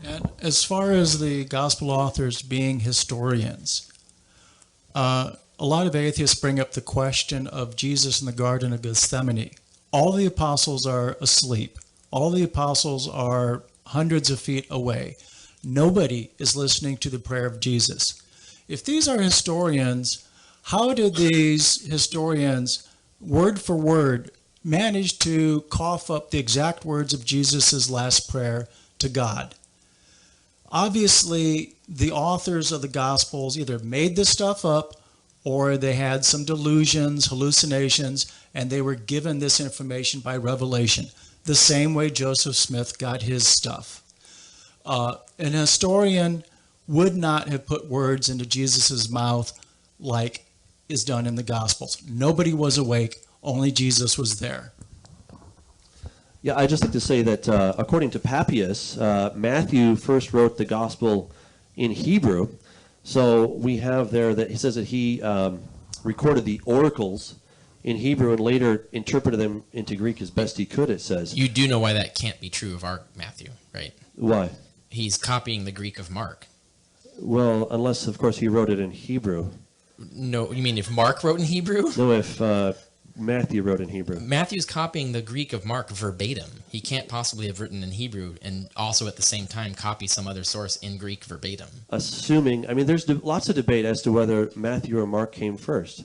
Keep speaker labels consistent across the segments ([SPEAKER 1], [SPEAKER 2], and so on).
[SPEAKER 1] And as far as the gospel authors being historians, a lot of atheists bring up the question of Jesus in the Garden of Gethsemane. All the apostles are asleep. All the apostles are hundreds of feet away. Nobody is listening to the prayer of Jesus. If these are historians, how did these historians, word for word, manage to cough up the exact words of Jesus' last prayer to God? Obviously, the authors of the Gospels either made this stuff up or they had some delusions, hallucinations, and they were given this information by revelation, the same way Joseph Smith got his stuff. An historian would not have put words into Jesus' mouth like is done in the Gospels. Nobody was awake, only Jesus was there.
[SPEAKER 2] Yeah, I'd just like to say that according to Papias, Matthew first wrote the Gospel in Hebrew. So we have there that he says that he recorded the oracles in Hebrew and later interpreted them into Greek as best he could, it says.
[SPEAKER 3] You do know why that can't be true of our Matthew, right?
[SPEAKER 2] Why?
[SPEAKER 3] He's copying the Greek of Mark.
[SPEAKER 2] Well, unless, of course, he wrote it in Hebrew.
[SPEAKER 3] No, you mean if Mark wrote in Hebrew?
[SPEAKER 2] No, if Matthew wrote in Hebrew.
[SPEAKER 3] Matthew's copying the Greek of Mark verbatim. He can't possibly have written in Hebrew and also at the same time copy some other source in Greek verbatim.
[SPEAKER 2] Assuming, I mean, there's lots of debate as to whether Matthew or Mark came first.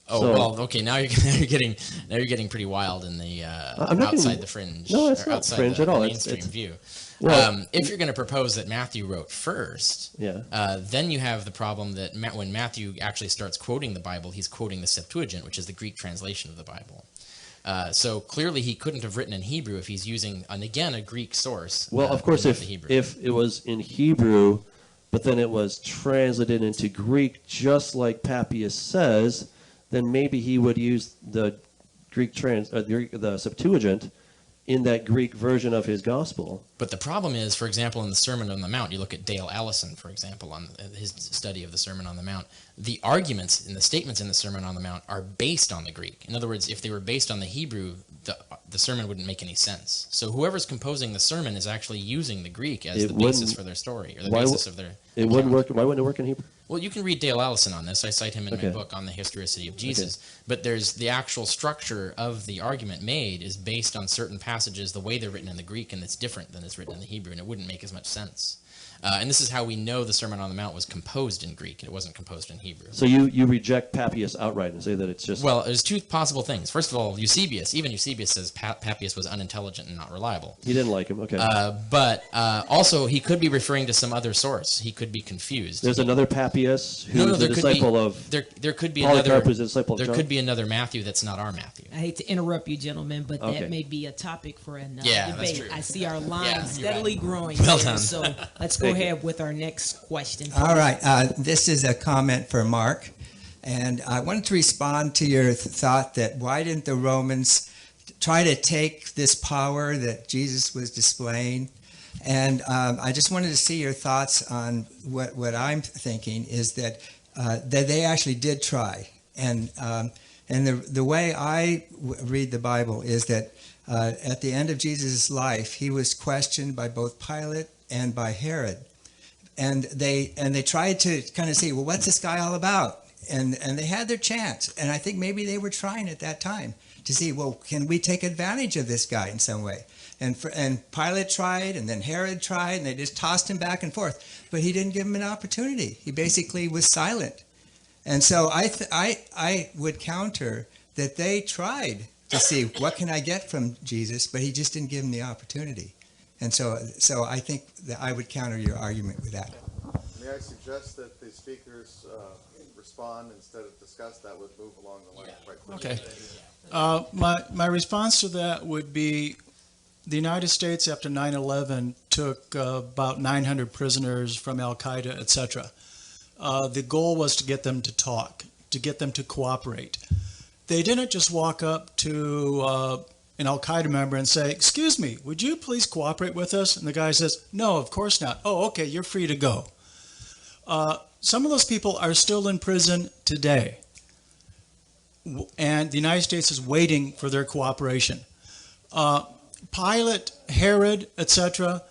[SPEAKER 3] Oh, so, well, okay. Now you're getting pretty wild in the outside the fringe.
[SPEAKER 2] No, it's not fringe at all.
[SPEAKER 3] Mainstream view. Well, if you're going to propose that Matthew wrote first, then you have the problem that when Matthew actually starts quoting the Bible, he's quoting the Septuagint, which is the Greek translation of the Bible. So clearly he couldn't have written in Hebrew if he's using, a Greek source.
[SPEAKER 2] Well, of course, if it was in Hebrew, but then it was translated into Greek, just like Papias says, then maybe he would use the Greek the Septuagint in that Greek version of his gospel.
[SPEAKER 3] But the problem is, for example, in the Sermon on the Mount, you look at Dale Allison, for example, on his study of the Sermon on the Mount, the arguments and the statements in the Sermon on the Mount are based on the Greek. In other words, if they were based on the Hebrew, the sermon wouldn't make any sense. So whoever's composing the sermon is actually using the Greek as the basis for their story, or the basis of their
[SPEAKER 2] It wouldn't work. Why wouldn't it work in Hebrew?
[SPEAKER 3] Well, you can read Dale Allison on this. I cite him in my book on the historicity of Jesus. But there's the actual structure of the argument made is based on certain passages, the way they're written in the Greek, and it's different than it's written in the Hebrew, and it wouldn't make as much sense. And this is how we know the Sermon on the Mount was composed in Greek. It wasn't composed in Hebrew.
[SPEAKER 2] So you reject Papias outright and say that it's just...
[SPEAKER 3] Well, there's two possible things. First of all, even Eusebius says Papias was unintelligent and not reliable.
[SPEAKER 2] He didn't like him, okay.
[SPEAKER 3] But also, he could be referring to some other source. He could be confused.
[SPEAKER 2] There's another Papias who's a disciple of...
[SPEAKER 3] There could be
[SPEAKER 2] Polycarp, who's a disciple of John.
[SPEAKER 3] There could be another Matthew that's not our Matthew.
[SPEAKER 4] I hate to interrupt you, gentlemen, but that may be a topic for another debate.
[SPEAKER 3] That's true.
[SPEAKER 4] I see our line steadily growing.
[SPEAKER 3] Well done.
[SPEAKER 4] So let's go ahead with our next question.
[SPEAKER 5] All right. This is a comment for Mark. And I wanted to respond to your thought that why didn't the Romans try to take this power that Jesus was displaying? And I just wanted to see your thoughts on what I'm thinking is that they actually did try. And the way I read the Bible is that at the end of Jesus' life, he was questioned by both Pilate and by Herod. And they tried to kind of see, well, what's this guy all about? And they had their chance. And I think maybe they were trying at that time to see, well, can we take advantage of this guy in some way? And Pilate tried, and then Herod tried, and they just tossed him back and forth. But he didn't give him an opportunity. He basically was silent. And so I would counter that they tried to see, what can I get from Jesus? But he just didn't give him the opportunity. And so I think that I would counter your argument with that.
[SPEAKER 6] May I suggest that the speakers respond instead of discuss? That would move along the line quite quickly.
[SPEAKER 1] Okay. My response to that would be the United States after 9/11 took about 900 prisoners from Al-Qaeda, etc. The goal was to get them to talk, to get them to cooperate. They didn't just walk up to an Al-Qaeda member and say, excuse me, would you please cooperate with us? And the guy says, no, of course not. Oh, okay, you're free to go. Some of those people are still in prison today. And the United States is waiting for their cooperation. Pilate, Herod, etc.,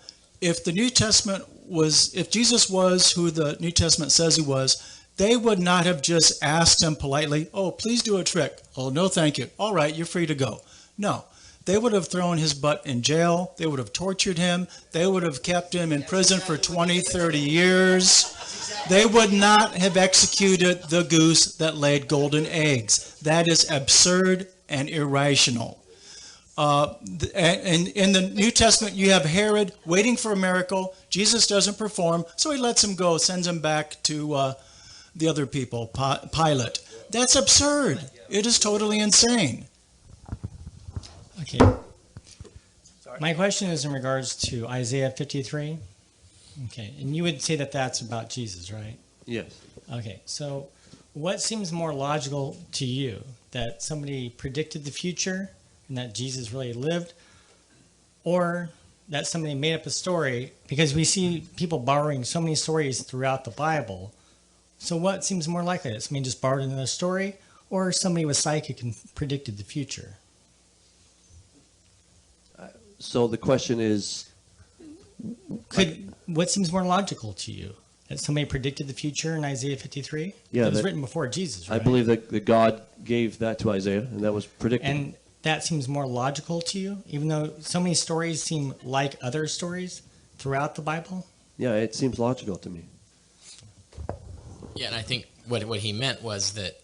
[SPEAKER 1] if the New Testament was, if Jesus was who the New Testament says he was, they would not have just asked him politely, oh, please do a trick. Oh, no, thank you. All right, you're free to go. No, they would have thrown his butt in jail. They would have tortured him. They would have kept him in prison for 20, 30 years. They would not have executed the goose that laid golden eggs. That is absurd and irrational. And in the New Testament, you have Herod waiting for a miracle. Jesus doesn't perform, so he lets him go, sends him back to the other people, Pilate. That's absurd. It is totally insane.
[SPEAKER 7] Okay. My question is in regards to Isaiah 53. Okay, and you would say that that's about Jesus, right?
[SPEAKER 2] Yes.
[SPEAKER 7] Okay, so what seems more logical to you? That somebody predicted the future and that Jesus really lived? Or that somebody made up a story? Because we see people borrowing so many stories throughout the Bible. So what seems more likely? That somebody just borrowed another story? Or somebody was psychic and predicted the future?
[SPEAKER 2] So the question is...
[SPEAKER 7] What seems more logical to you? That somebody predicted the future in Isaiah 53?
[SPEAKER 2] Yeah,
[SPEAKER 7] it was written before Jesus, right?
[SPEAKER 2] I believe that God gave that to Isaiah, and that was predicted.
[SPEAKER 7] And that seems more logical to you, even though so many stories seem like other stories throughout the Bible?
[SPEAKER 2] Yeah, it seems logical to me.
[SPEAKER 3] Yeah, and I think what he meant was that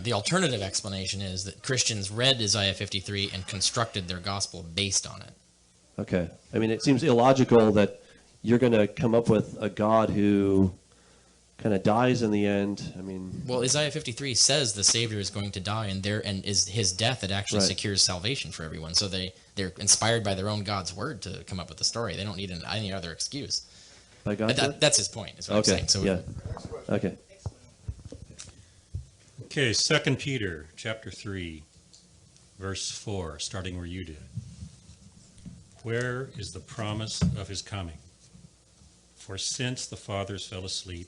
[SPEAKER 3] the alternative explanation is that Christians read Isaiah 53 and constructed their gospel based on it.
[SPEAKER 2] Okay. I mean, it seems illogical that you're going to come up with a God who kind of dies in the end. I mean...
[SPEAKER 3] Well, Isaiah 53 says the Savior is going to die, and is his death that actually secures salvation for everyone. So they're inspired by their own God's word to come up with the story. They don't need any other excuse.
[SPEAKER 2] By God's word?
[SPEAKER 3] That's his point, is what I'm saying. So
[SPEAKER 2] yeah. Okay.
[SPEAKER 8] Okay, 2 Peter chapter 3, verse 4, starting where you did. Where is the promise of his coming? For since the fathers fell asleep,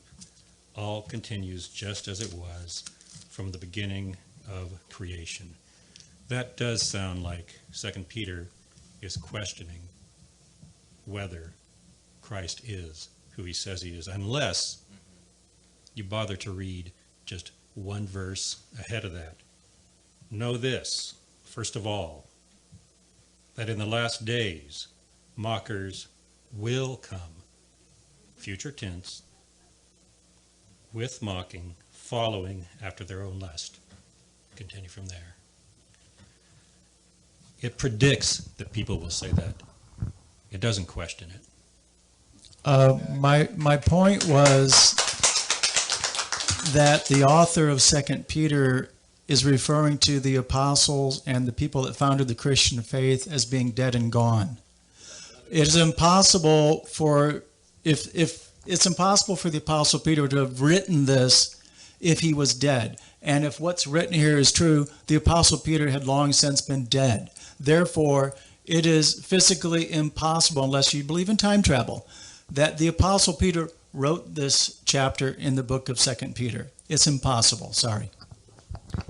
[SPEAKER 8] all continues just as it was from the beginning of creation. That does sound like 2 Peter is questioning whether Christ is who he says he is, unless you bother to read just one verse ahead of that. Know this, first of all, that in the last days mockers will come, future tense, with mocking, following after their own lust. Continue from there. It predicts that people will say that. It doesn't question it.
[SPEAKER 1] My point was that the author of 2 Peter is referring to the apostles and the people that founded the Christian faith as being dead and gone. It is impossible for it's impossible for the apostle Peter to have written this if he was dead. And if what's written here is true, the apostle Peter had long since been dead. Therefore, it is physically impossible, unless you believe in time travel, that the apostle Peter wrote this chapter in the book of 2 Peter. It's impossible. Sorry.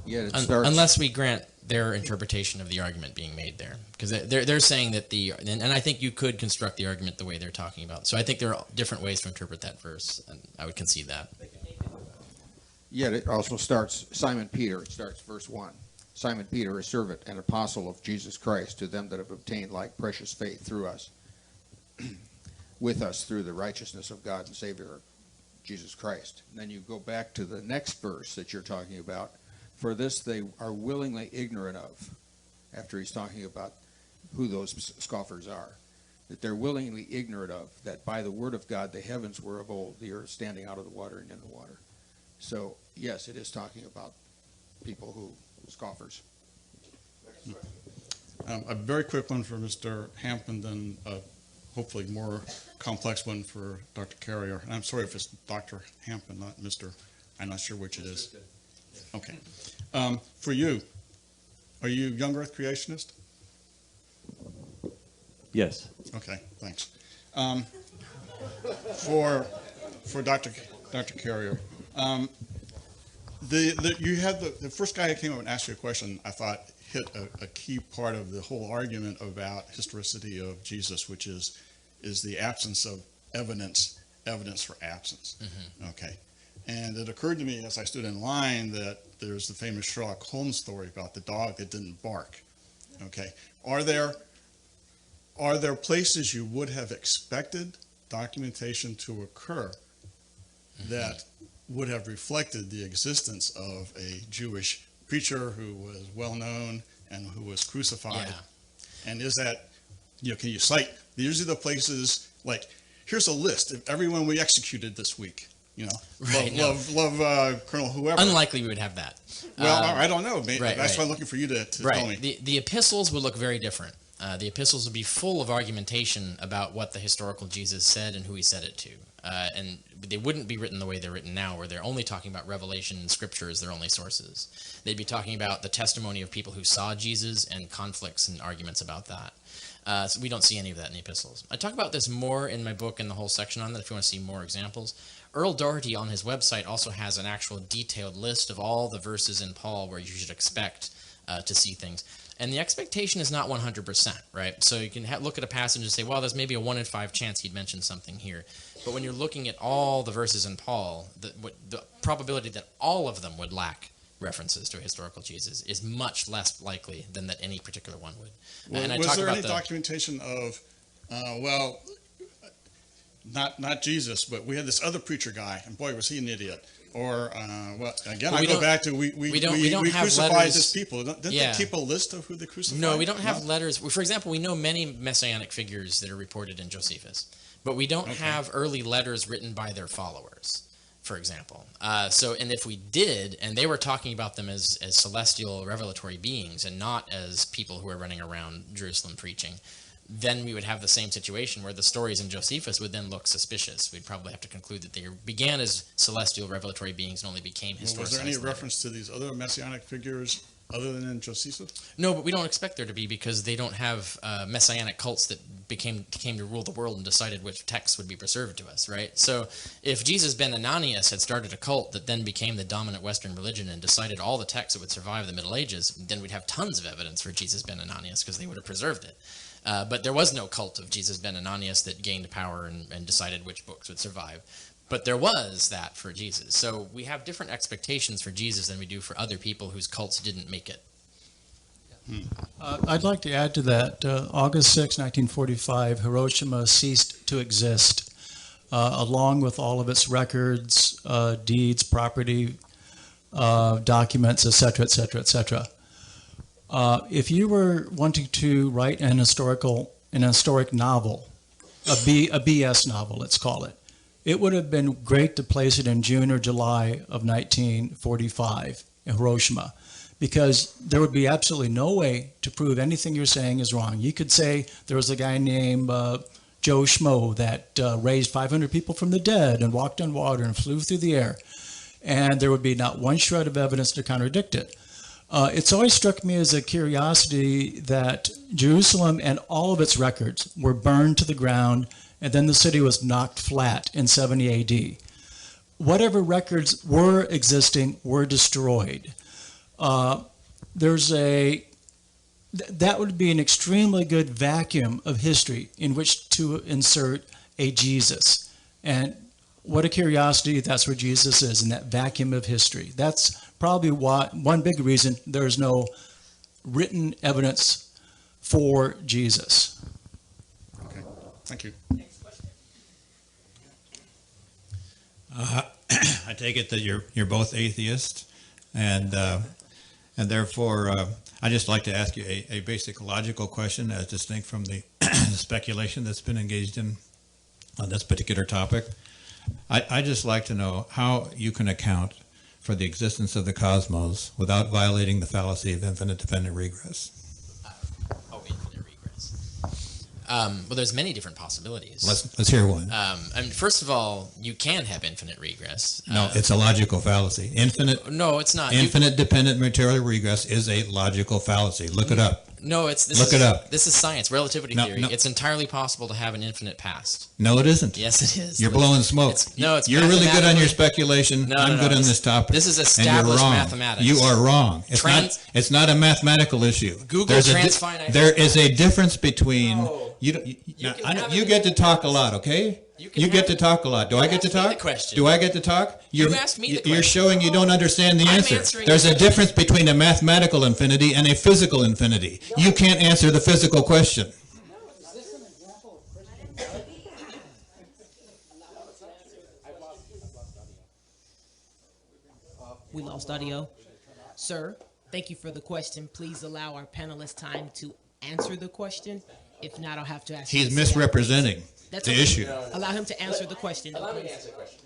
[SPEAKER 9] Yeah, it starts...
[SPEAKER 3] Unless we grant their interpretation of the argument being made there, because they're saying that and I think you could construct the argument the way they're talking about. So I think there are different ways to interpret that verse, and I would concede that.
[SPEAKER 9] Yeah, it also starts, Simon Peter, it starts verse 1. Simon Peter, a servant and apostle of Jesus Christ, to them that have obtained like precious faith through us, with us through the righteousness of God and Savior, Jesus Christ. And then you go back to the next verse that you're talking about. For this they are willingly ignorant of, after he's talking about who those scoffers are, that they're willingly ignorant of, that by the word of God the heavens were of old, the earth standing out of the water and in the water. So, yes, it is talking about people who, scoffers.
[SPEAKER 10] A very quick one for Mr. Hampton, then hopefully more complex one for Dr. Carrier. And I'm sorry if it's Dr. Hampton, not Mr. I'm not sure which it is. Okay. For you, are you young earth creationist?
[SPEAKER 2] Yes.
[SPEAKER 10] Okay, thanks. For Dr. Carrier, you had the first guy who came up and asked you a question, I thought hit a key part of the whole argument about historicity of Jesus, which is is the absence of evidence for absence. Mm-hmm. Okay. And it occurred to me as I stood in line that there's the famous Sherlock Holmes story about the dog that didn't bark. Okay. Are there places you would have expected documentation to occur that would have reflected the existence of a Jewish preacher who was well known and who was crucified? Yeah. And is that, can you cite, these are the places, like, here's a list of everyone we executed this week.
[SPEAKER 3] Right,
[SPEAKER 10] love Colonel whoever.
[SPEAKER 3] Unlikely we would have that.
[SPEAKER 10] Well, I don't know. Maybe, that's why I'm looking for you to tell me.
[SPEAKER 3] The epistles would look very different. The epistles would be full of argumentation about what the historical Jesus said and who he said it to. And they wouldn't be written the way they're written now, where they're only talking about revelation and scripture as their only sources. They'd be talking about the testimony of people who saw Jesus and conflicts and arguments about that. So we don't see any of that in the epistles. I talk about this more in my book and the whole section on that if you want to see more examples. Earl Doherty on his website also has an actual detailed list of all the verses in Paul where you should expect to see things. And the expectation is not 100%, right? So you can look at a passage and say, well, there's maybe a 1 in 5 chance he'd mention something here. But when you're looking at all the verses in Paul, the probability that all of them would lack references to a historical Jesus is much less likely than that any particular one would.
[SPEAKER 10] Well, was there any documentation of, not Jesus, but we had this other preacher guy, and boy, was he an idiot. Or, I go back to, we crucified these people. Didn't they keep a list of who they crucified?
[SPEAKER 3] No, we don't have letters. For example, we know many messianic figures that are reported in Josephus, but we don't have early letters written by their followers, for example. And if we did, and they were talking about them as celestial revelatory beings and not as people who are running around Jerusalem preaching, then we would have the same situation where the stories in Josephus would then look suspicious. We'd probably have to conclude that they began as celestial revelatory beings and only became historicized.
[SPEAKER 10] Was there any reference to these other messianic figures other than in Josephus?
[SPEAKER 3] No, but we don't expect there to be, because they don't have messianic cults that came to rule the world and decided which texts would be preserved to us, right? So if Jesus ben Ananias had started a cult that then became the dominant Western religion and decided all the texts that would survive the Middle Ages, then we'd have tons of evidence for Jesus ben Ananias because they would have preserved it. But there was no cult of Jesus ben Ananias that gained power and decided which books would survive. But there was that for Jesus. So we have different expectations for Jesus than we do for other people whose cults didn't make it.
[SPEAKER 1] I'd like to add to that. August 6, 1945, Hiroshima ceased to exist, along with all of its records, deeds, property, documents, etc., etc., etc. If you were wanting to write an historic novel, a BS novel, let's call it, it would have been great to place it in June or July of 1945 in Hiroshima, because there would be absolutely no way to prove anything you're saying is wrong. You could say there was a guy named Joe Schmo that raised 500 people from the dead and walked on water and flew through the air, and there would be not one shred of evidence to contradict it. It's always struck me as a curiosity that Jerusalem and all of its records were burned to the ground, and then the city was knocked flat in 70 AD. Whatever records were existing were destroyed. That would be an extremely good vacuum of history in which to insert a Jesus. And what a curiosity, that's where Jesus is, in that vacuum of history. That's probably one big reason there's no written evidence for Jesus.
[SPEAKER 10] Okay, thank you.
[SPEAKER 11] I take it that you're both atheists, and therefore I'd just like to ask you a basic logical question as distinct from the speculation that's been engaged in on this particular topic. I'd just like to know how you can account for the existence of the cosmos without violating the fallacy of infinite dependent regress.
[SPEAKER 3] Infinite regress. Well, there's many different possibilities.
[SPEAKER 11] Let's hear one.
[SPEAKER 3] First of all, you can have infinite regress.
[SPEAKER 11] No, it's a logical fallacy.
[SPEAKER 3] No, it's not.
[SPEAKER 11] Infinite dependent material regress is a logical fallacy. Look it up.
[SPEAKER 3] No, look it up. This is science, relativity theory. No. It's entirely possible to have an infinite past.
[SPEAKER 11] No, it isn't.
[SPEAKER 3] Yes, it is.
[SPEAKER 11] You're blowing smoke. You're really good on your speculation.
[SPEAKER 3] No,
[SPEAKER 11] I'm good on this topic.
[SPEAKER 3] This is established mathematics.
[SPEAKER 11] You are wrong. It's not a mathematical issue.
[SPEAKER 3] Google transfinite.
[SPEAKER 11] There is a difference between You don't. You get to talk a lot, okay? You get to talk a lot. Do I get to talk? Do I get to talk?
[SPEAKER 3] You asked me the question.
[SPEAKER 11] You're showing you don't understand the answer. There's a difference between a mathematical infinity and a physical infinity. You can't answer the physical question.
[SPEAKER 4] We lost audio. Sir, thank you for the question. Please allow our panelists time to answer the question. If not, I'll have to ask you.
[SPEAKER 11] He's misrepresenting the issue.
[SPEAKER 4] Allow him to answer the question.
[SPEAKER 3] Allow me to answer the question.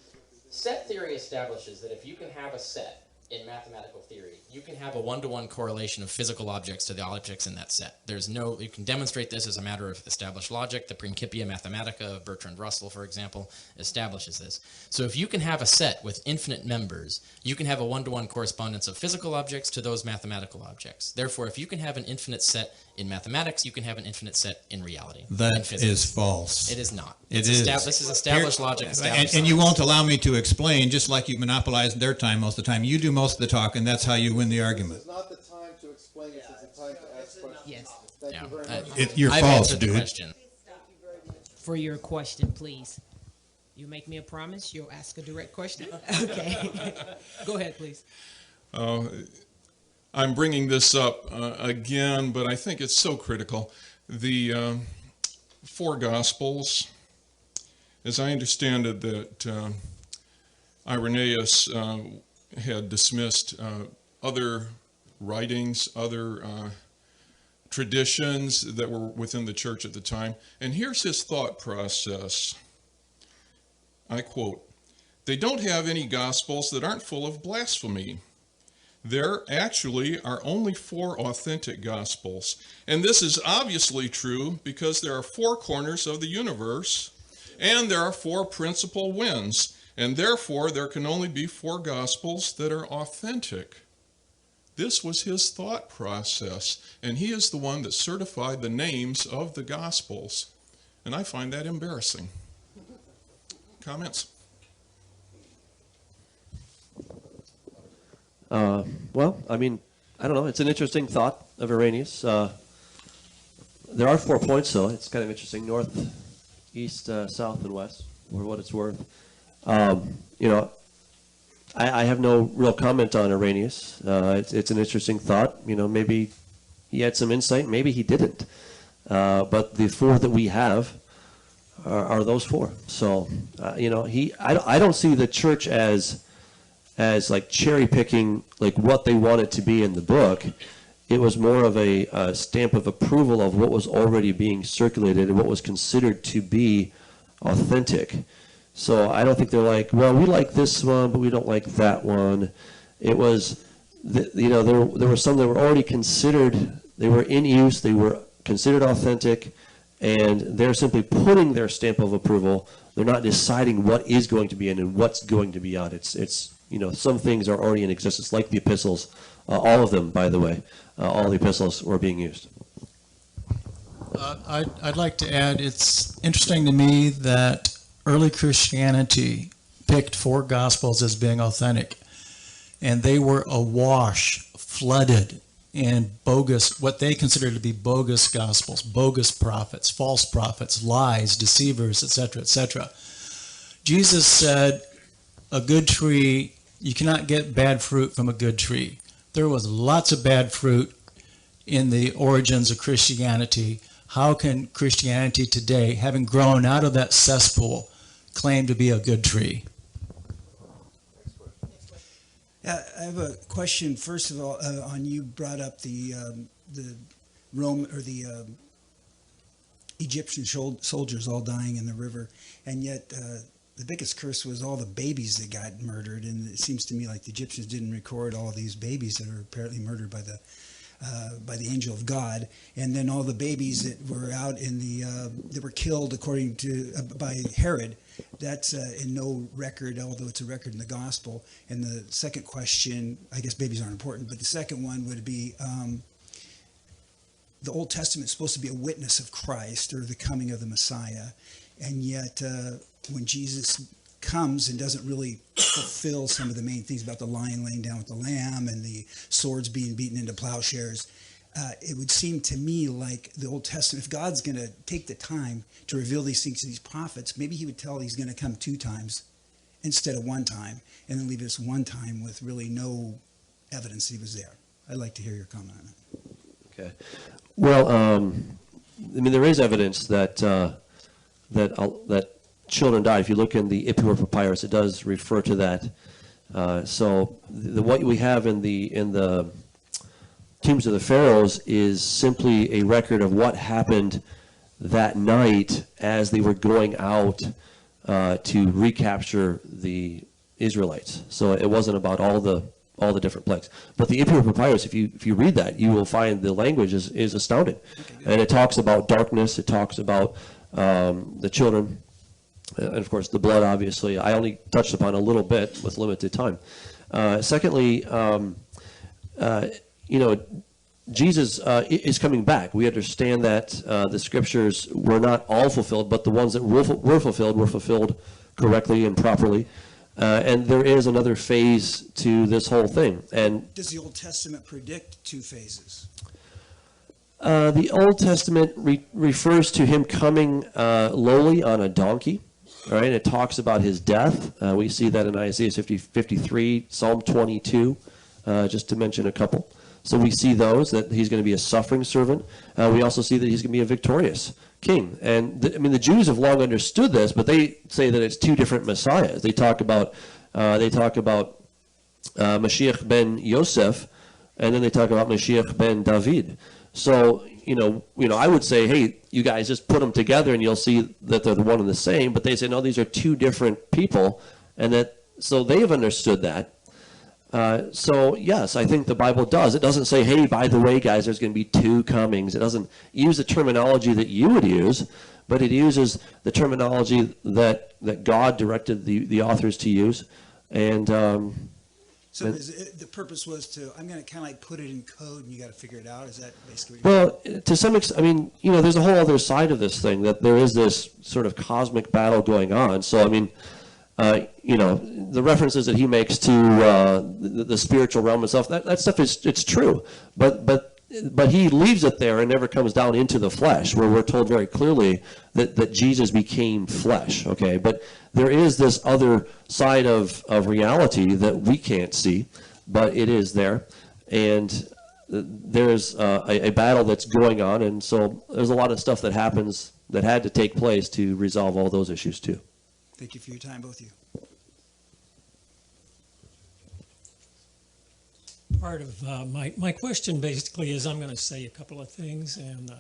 [SPEAKER 3] Set theory establishes that if you can have a set in mathematical theory, you can have a one-to-one correlation of physical objects to the objects in that set. You can demonstrate this as a matter of established logic. The Principia Mathematica of Bertrand Russell, for example, establishes this. So if you can have a set with infinite members, you can have a one-to-one correspondence of physical objects to those mathematical objects. Therefore, if you can have an infinite set in mathematics, you can have an infinite set in reality.
[SPEAKER 11] That is false.
[SPEAKER 3] It is not.
[SPEAKER 11] It is.
[SPEAKER 3] This is established logic.
[SPEAKER 11] And you won't allow me to explain, just like you monopolize their time most of the time. You do most of the talk, and that's how you win the argument.
[SPEAKER 6] It's not the time to explain, it's the time to ask questions.
[SPEAKER 4] Yes.
[SPEAKER 6] Thank you very much.
[SPEAKER 11] You're false, dude.
[SPEAKER 4] For your question, please. You make me a promise, you'll ask a direct question? Okay. Go ahead, please.
[SPEAKER 12] I'm bringing this up again, but I think it's so critical. The four Gospels, as I understand it, that Irenaeus had dismissed other writings, other traditions that were within the church at the time. And here's his thought process. I quote, "They don't have any Gospels that aren't full of blasphemy. There actually are only 4 authentic Gospels. And this is obviously true because there are 4 corners of the universe and there are 4 principal winds. And therefore, there can only be 4 Gospels that are authentic." This was his thought process. And he is the one that certified the names of the Gospels. And I find that embarrassing. Comments?
[SPEAKER 2] Well, I mean, I don't know. It's an interesting thought of Irenaeus. There are 4 points, though. It's kind of interesting. North, east, south, and west, for what it's worth. You know, I have no real comment on Irenaeus. It's an interesting thought. You know, maybe he had some insight. Maybe he didn't. But the 4 that we have are those 4. So, you know, I don't see the church as like cherry picking like what they want it to be in the book. It was more of a stamp of approval of what was already being circulated and what was considered to be authentic. So I don't think they're like, well, we like this one, but we don't like that one. It was, you know, there were some that were already considered, they were in use, they were considered authentic, and they're simply putting their stamp of approval. They're not deciding what is going to be in and what's going to be out. It's you know, some things are already in existence, like the epistles. All of them, by the way, all the epistles were being used.
[SPEAKER 1] I'd like to add, it's interesting to me that early Christianity picked 4 Gospels as being authentic, and they were awash, flooded in bogus, what they considered to be bogus Gospels, bogus prophets, false prophets, lies, deceivers, etc., etc. Jesus said, a good tree, you cannot get bad fruit from a good tree. There was lots of bad fruit in the origins of Christianity. How can Christianity today, having grown out of that cesspool, claim to be a good tree?
[SPEAKER 13] I have a question. First of all, on you brought up the Rome or the Egyptian soldiers all dying in the river, and yet the biggest curse was all the babies that got murdered. And it seems to me like the Egyptians didn't record all of these babies that are apparently murdered by the angel of God, and then all the babies that were out in the that were killed according to by Herod. That's in no record, although it's a record in the gospel. And the second question, I guess babies aren't important, but the second one would be the Old Testament is supposed to be a witness of Christ or the coming of the Messiah, and yet when Jesus comes and doesn't really fulfill some of the main things about the lion laying down with the lamb and the swords being beaten into plowshares, it would seem to me like the Old Testament, if God's going to take the time to reveal these things to these prophets, maybe he would tell he's going to come 2 times instead of 1 time, and then leave us 1 time with really no evidence he was there. I'd like to hear your comment on that.
[SPEAKER 2] Okay. Well, I mean, there is evidence that that children died. If you look in the Ipuwer Papyrus, it does refer to that. So what we have in the tombs of the pharaohs is simply a record of what happened that night as they were going out to recapture the Israelites. So it wasn't about all the different plagues. But the Ipuwer Papyrus, if you read that, you will find the language is astounding. And it talks about darkness, it talks about the children, and of course the blood, obviously. I only touched upon a little bit with limited time. Secondly, Jesus is coming back. We understand that the scriptures were not all fulfilled, but the ones that were fulfilled correctly and properly. And there is another phase to this whole thing. And
[SPEAKER 13] does the Old Testament predict 2 phases?
[SPEAKER 2] The Old Testament refers to him coming lowly on a donkey. All right, it talks about his death. We see that in Isaiah 53, Psalm 22, just to mention a couple. So we see those, that he's going to be a suffering servant. We also see that he's going to be a victorious king. And the Jews have long understood this, but they say that it's 2 different messiahs. They talk about Mashiach ben Yosef, and then they talk about Mashiach ben David. So I would say, hey, you guys just put them together and you'll see that they're one and the same. But they say, no, these are 2 different people, and so they've understood that. So yes, I think the Bible does. It doesn't say, hey, by the way, guys, there's going to be 2 comings. It doesn't use the terminology that you would use, but it uses the terminology that God directed the authors to use. And
[SPEAKER 13] so the purpose was I'm going to kind of like put it in code, and you got to figure it out. Is that basically what you're
[SPEAKER 2] Well, to some extent, there's a whole other side of this thing, that there is this sort of cosmic battle going on. So, the references that he makes to the spiritual realm and stuff, that stuff it's true, but he leaves it there and never comes down into the flesh, where we're told very clearly that Jesus became flesh. Okay, but there is this other side of reality that we can't see, but it is there, and there's a battle that's going on, and so there's a lot of stuff that happens that had to take place to resolve all those issues too.
[SPEAKER 13] Thank you for your time, both of you.
[SPEAKER 14] Part of my question basically is, I'm going to say a couple of things, and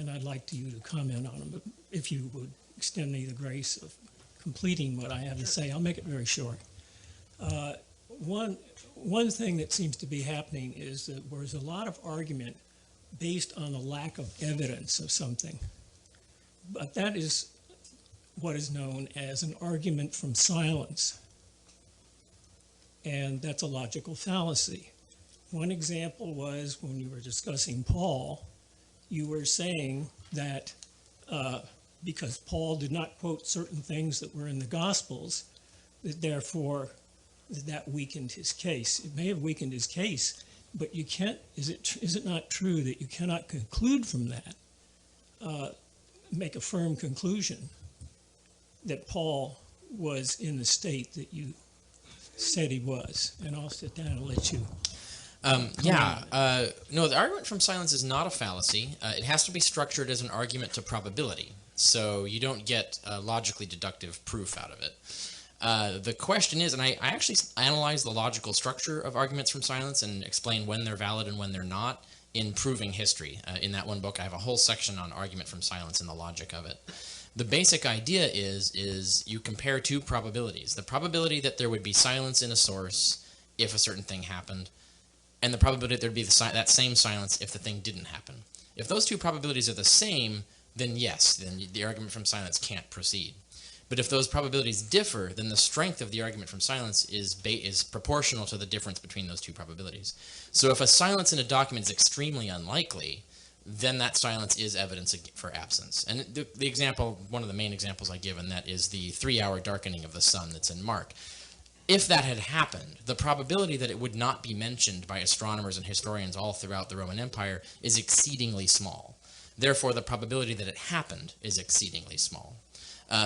[SPEAKER 14] I'd like you to comment on them. But if you would extend me the grace of completing what I have to say, I'll make it very short. One thing that seems to be happening is that there's a lot of argument based on a lack of evidence of something. But that is what is known as an argument from silence. And that's a logical fallacy. One example was when you were discussing Paul, you were saying that because Paul did not quote certain things that were in the Gospels, that therefore that weakened his case. It may have weakened his case, but you can't, is it not true that you cannot conclude from that, make a firm conclusion that Paul was in the state that you said he was? And I'll sit down and let you.
[SPEAKER 3] No, the argument from silence is not a fallacy. It has to be structured as an argument to probability. So you don't get logically deductive proof out of it. The question is, and I actually analyze the logical structure of arguments from silence and explain when they're valid and when they're not in Proving History. In that one book, I have a whole section on argument from silence and the logic of it. The basic idea is you compare 2 probabilities. The probability that there would be silence in a source if a certain thing happened, and the probability that there would be that same silence if the thing didn't happen. If those 2 probabilities are the same, then yes, then the argument from silence can't proceed. But if those probabilities differ, then the strength of the argument from silence is proportional to the difference between those 2 probabilities. So if a silence in a document is extremely unlikely, then that silence is evidence for absence. And the example, one of the main examples I give in that is the 3-hour darkening of the sun that's in Mark. if that had happened, the probability that it would not be mentioned by astronomers and historians all throughout the Roman Empire is exceedingly small. Therefore, the probability that it happened is exceedingly small.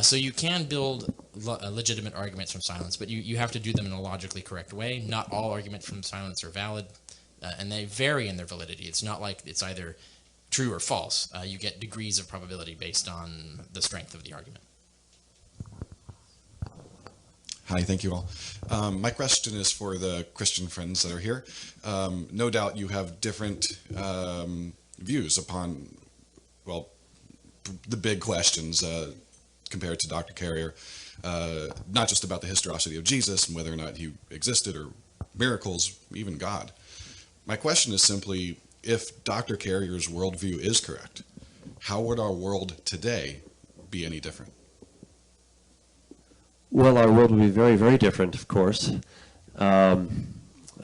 [SPEAKER 3] So you can build legitimate arguments from silence, but you have to do them in a logically correct way. Not all arguments from silence are valid, and they vary in their validity. It's not like it's either true or false. You get degrees of probability based on the strength of the argument.
[SPEAKER 15] Hi, thank you all. My question is for the Christian friends that are here. No doubt you have different views upon, well, the big questions compared to Dr. Carrier, not just about the historicity of Jesus and whether or not he existed or miracles, even God. My question is simply, if Dr. Carrier's worldview is correct, how would our world today be any different?
[SPEAKER 2] Well, our world would be very, very different, of course. I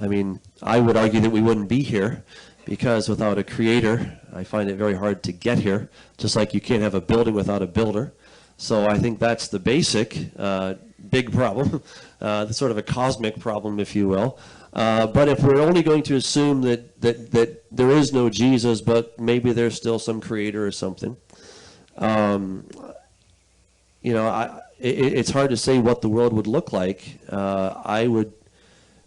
[SPEAKER 2] mean, I would argue that we wouldn't be here because without a creator, I find it very hard to get here, just like you can't have a building without a builder. So I think that's the basic big problem, the sort of a cosmic problem, if you will. But if we're only going to assume that there is no Jesus, but maybe there's still some creator or something, you know, it's hard to say what the world would look like. I would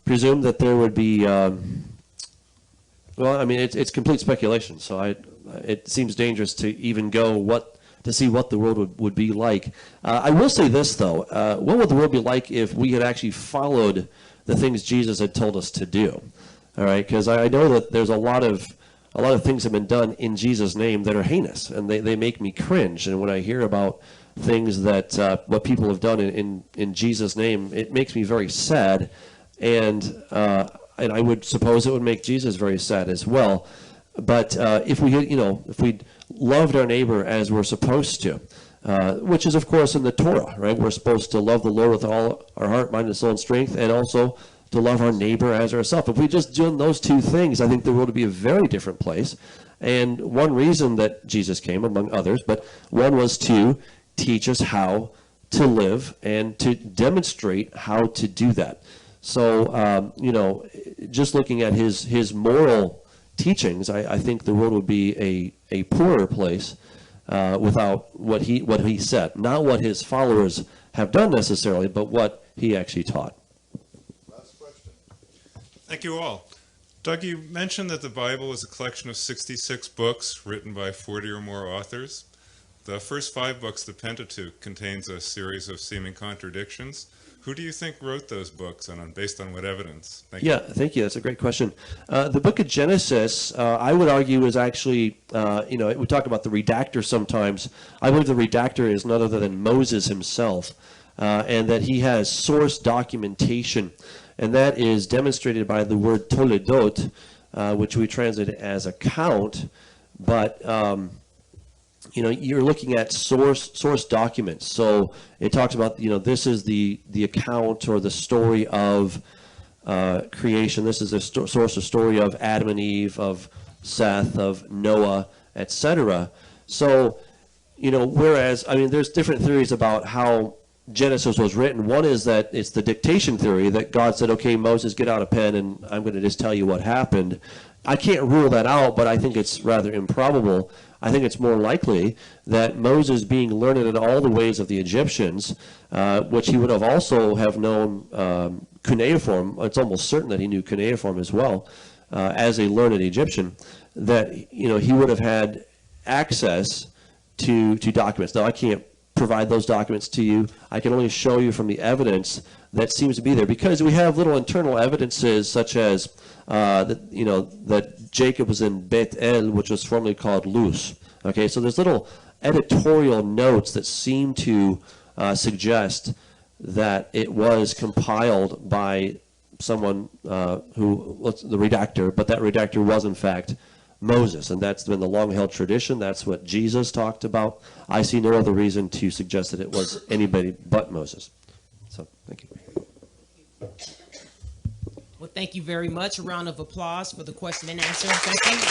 [SPEAKER 2] presume that there would be, well, I mean, it's complete speculation, so it seems dangerous to even go to see what the world would be like. I will say this, though. What would the world be like if we had actually followed the things Jesus had told us to do? All right, because I know that there's a lot of things have been done in Jesus' name that are heinous, and they make me cringe. And when I hear about things that what people have done in Jesus' name, it makes me very sad, and I would suppose it would make Jesus very sad as well. But if we loved our neighbor as we're supposed to, which is of course in the Torah, right? We're supposed to love the Lord with all our heart, mind, and soul, and strength, and also to love our neighbor as ourselves. If we just done those two things, I think the world would be a very different place. And one reason that Jesus came, among others, but one was to teach us how to live and to demonstrate how to do that. So, you know, just looking at his moral teachings, I think the world would be a poorer place without what he said. Not what his followers have done necessarily, but what he actually taught.
[SPEAKER 6] Last question.
[SPEAKER 16] Thank you all. Doug, you mentioned that the Bible is a collection of 66 books written by 40 or more authors. The first 5 books, the Pentateuch, contains a series of seeming contradictions. Who do you think wrote those books, and based on what evidence? Thank you.
[SPEAKER 2] Thank you. That's a great question. The book of Genesis, I would argue, is actually, you know, we talk about the redactor sometimes. I believe the redactor is none other than Moses himself, and that he has source documentation, and that is demonstrated by the word toledot, which we translate as account, but you know, you're looking at source documents. So it talks about, you know, this is the account or the story of creation. This is a source of story of Adam and Eve, of Seth, of Noah, etc. So, you know, whereas, I mean, there's different theories about how Genesis was written. One is that it's the dictation theory, that God said, okay, Moses, get out a pen and I'm going to just tell you what happened. I can't rule that out, but I think it's rather improbable. I think it's more likely that Moses, being learned in all the ways of the Egyptians, which he would have also have known cuneiform, it's almost certain that he knew cuneiform as well, as a learned Egyptian, that, you know, he would have had access to documents. Now, I can't provide those documents to you. I can only show you from the evidence that seems to be there, because we have little internal evidences such as that, you know, that Jacob was in Beth El, which was formerly called Luz. Okay, so there's little editorial notes that seem to suggest that it was compiled by someone who, the redactor, but that redactor was in fact Moses, and that's been the long-held tradition. That's what Jesus talked about. I see no other reason to suggest that it was anybody but Moses. So, thank you.
[SPEAKER 4] Well, thank you very much. A round of applause for the question and answer. Thank you.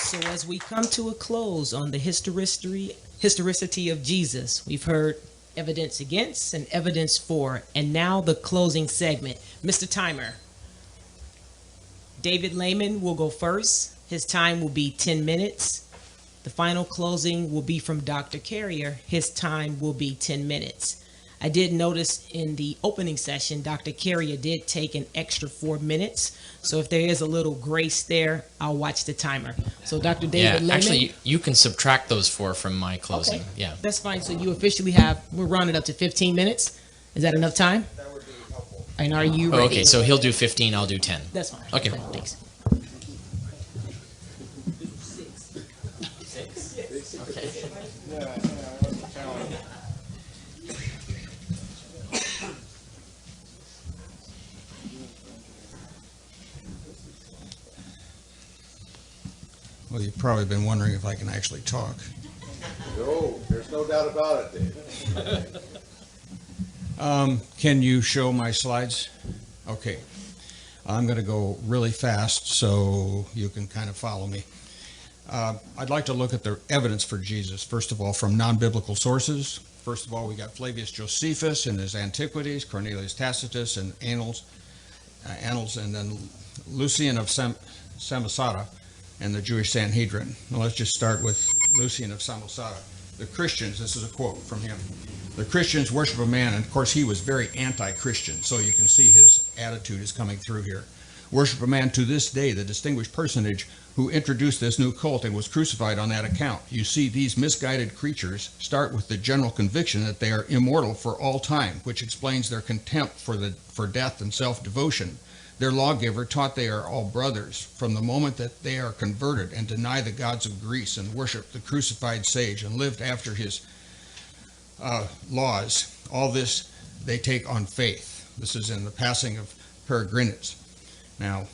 [SPEAKER 4] So as we come to a close on the historicity of Jesus, we've heard evidence against, and evidence for. And now the closing segment. Mr. Timer, David Lehman will go first. His time will be 10 minutes. The final closing will be from Dr. Carrier. His time will be 10 minutes. I did notice in the opening session, Dr. Carrier did take an extra 4 minutes. So if there is a little grace there, I'll watch the timer. So Dr. David Lehman.
[SPEAKER 3] Actually, you can subtract those 4 from my closing.
[SPEAKER 4] Okay,
[SPEAKER 3] yeah.
[SPEAKER 4] that's fine. So you officially have, we're rounding up to 15 minutes. Is that enough time? That would be helpful. And are you ready?
[SPEAKER 3] Okay, so he'll do 15, I'll do 10.
[SPEAKER 4] That's fine.
[SPEAKER 3] Okay.
[SPEAKER 4] Thanks.
[SPEAKER 10] Well, you've probably been wondering if I can actually talk.
[SPEAKER 6] No, there's no doubt about it, Dave.
[SPEAKER 10] Can you show my slides? Okay. I'm going to go really fast so you can kind of follow me. I'd like to look at the evidence for Jesus, first of all, from non-biblical sources. First of all, we got Flavius Josephus in his Antiquities, Cornelius Tacitus and Annals, and then Lucian of Samosata and the Jewish Sanhedrin. Now let's just start with Lucian of Samosata. The Christians, this is a quote from him, the Christians worship a man, and of course he was very anti-Christian, so you can see his attitude is coming through here. Worship a man to this day, the distinguished personage who introduced this new cult and was crucified on that account. You see, these misguided creatures start with the general conviction that they are immortal for all time, which explains their contempt for death and self-devotion. Their lawgiver taught they are all brothers from the moment that they are converted and deny the gods of Greece and worship the crucified sage and lived after his laws. All this they take on faith. This is in the passing of Peregrinus. Now,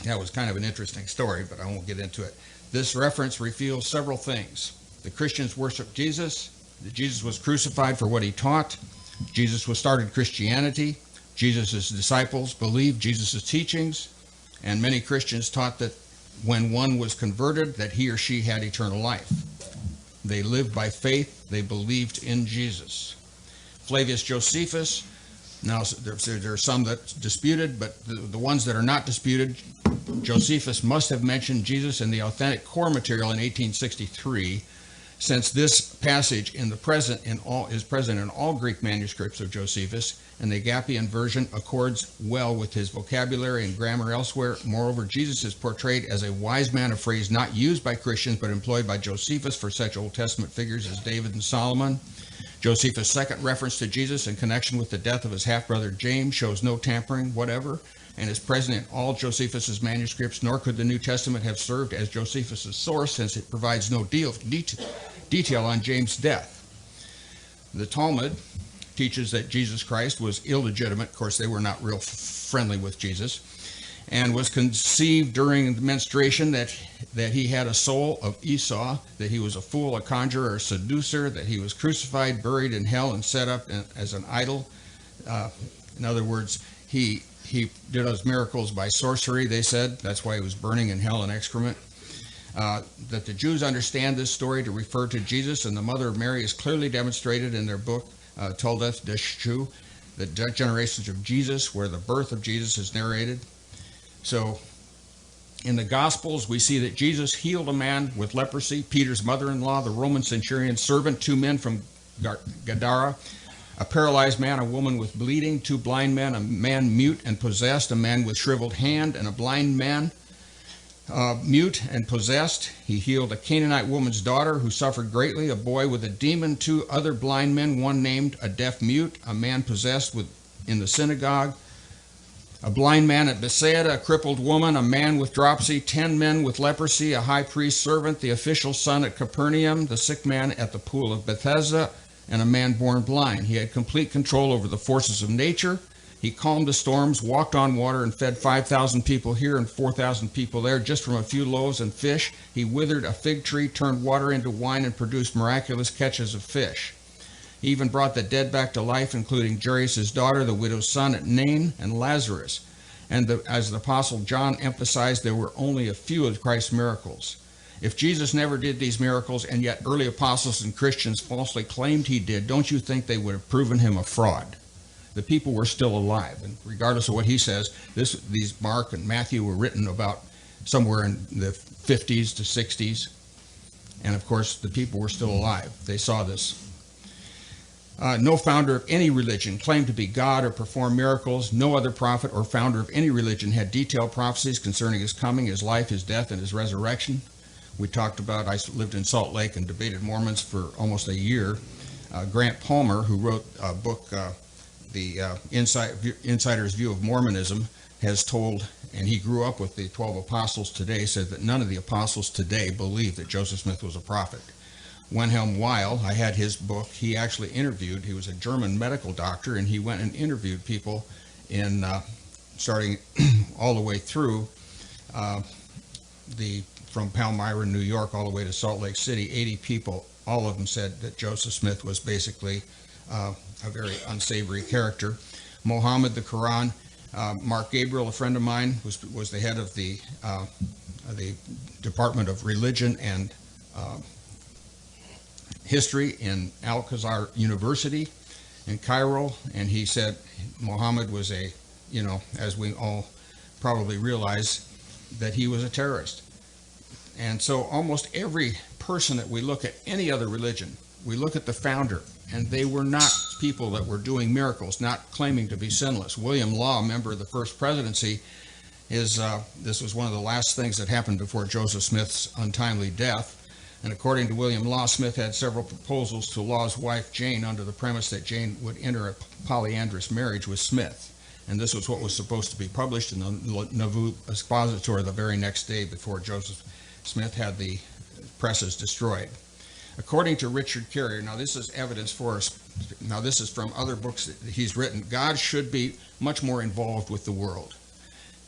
[SPEAKER 10] that was kind of an interesting story, but I won't get into it. This reference reveals several things. The Christians worship Jesus. That Jesus was crucified for what he taught. Jesus started Christianity. Jesus' disciples believed Jesus' teachings, and many Christians taught that when one was converted, that he or she had eternal life. They lived by faith. They believed in Jesus. Flavius Josephus, now there are some that disputed, but the ones that are not disputed, Josephus must have mentioned Jesus in the authentic core material in 1863, since this passage is present in all Greek manuscripts of Josephus, and the Agapian version accords well with his vocabulary and grammar elsewhere. Moreover, Jesus is portrayed as a wise man, a phrase not used by Christians but employed by Josephus for such Old Testament figures as David and Solomon. Josephus' second reference to Jesus in connection with the death of his half-brother James shows no tampering whatever, and is present in all Josephus' manuscripts, nor could the New Testament have served as Josephus' source, since it provides no detail on James' death. The Talmud teaches that Jesus Christ was illegitimate. Of course, they were not real friendly with Jesus, and was conceived during the menstruation, that he had a soul of Esau, that he was a fool, a conjurer, a seducer, that he was crucified, buried in hell, and set up as an idol. In other words, he did those miracles by sorcery, they said. That's why he was burning in hell and excrement. That the Jews understand this story to refer to Jesus, and the mother of Mary is clearly demonstrated in their book, Toldeth Deshu, the generations of Jesus, where the birth of Jesus is narrated. So in the Gospels, we see that Jesus healed a man with leprosy, Peter's mother-in-law, the Roman centurion's servant, 2 men from Gadara, a paralyzed man, a woman with bleeding, 2 blind men, a man mute and possessed, a man with shriveled hand, and a blind man mute and possessed. He healed a Canaanite woman's daughter who suffered greatly, a boy with a demon, 2 other blind men, one named a deaf mute, a man possessed in the synagogue, a blind man at Bethsaida, a crippled woman, a man with dropsy, 10 men with leprosy, a high priest's servant, the official's son at Capernaum, the sick man at the pool of Bethesda, and a man born blind. He had complete control over the forces of nature. He calmed the storms, walked on water, and fed 5,000 people here and 4,000 people there just from a few loaves and fish. He withered a fig tree, turned water into wine, and produced miraculous catches of fish. He even brought the dead back to life, including Jairus' daughter, the widow's son at Nain, and Lazarus. And as the Apostle John emphasized, there were only a few of Christ's miracles.
[SPEAKER 9] If Jesus never did these miracles, and yet early apostles and Christians falsely claimed he did, don't you think they would have proven him a fraud? The people were still alive, and regardless of what he says, these Mark and Matthew were written about somewhere in the 50s to 60s, and of course the people were still alive. They saw this. No founder of any religion claimed to be God or perform miracles. No other prophet or founder of any religion had detailed prophecies concerning his coming, his life, his death, and his resurrection. We talked about, I lived in Salt Lake and debated Mormons for almost a year. Grant Palmer, who wrote a book, The Insider's View of Mormonism, has told, and he grew up with the 12 apostles today, said that none of the apostles today believe that Joseph Smith was a prophet. Wilhelm Weil, I had his book, he actually interviewed, he was a German medical doctor, and he went and interviewed people in, starting all the way through from Palmyra, New York, all the way to Salt Lake City, 80 people, all of them said that Joseph Smith was basically a very unsavory character. Mohammed, the Quran, Mark Gabriel, a friend of mine, was the head of the Department of Religion and History in Al-Azhar University in Cairo, and he said Muhammad was a, as we all probably realize, that he was a terrorist. And so almost every person that we look at, any other religion, we look at the founder, and they were not people that were doing miracles, not claiming to be sinless. William Law, a member of the first presidency, this was one of the last things that happened before Joseph Smith's untimely death. And according to William Law, Smith had several proposals to Law's wife, Jane, under the premise that Jane would enter a polyandrous marriage with Smith. And this was what was supposed to be published in the Nauvoo Expositor the very next day before Joseph Smith had the presses destroyed. According to Richard Carrier, now this is evidence for us, now this is from other books that he's written, God should be much more involved with the world.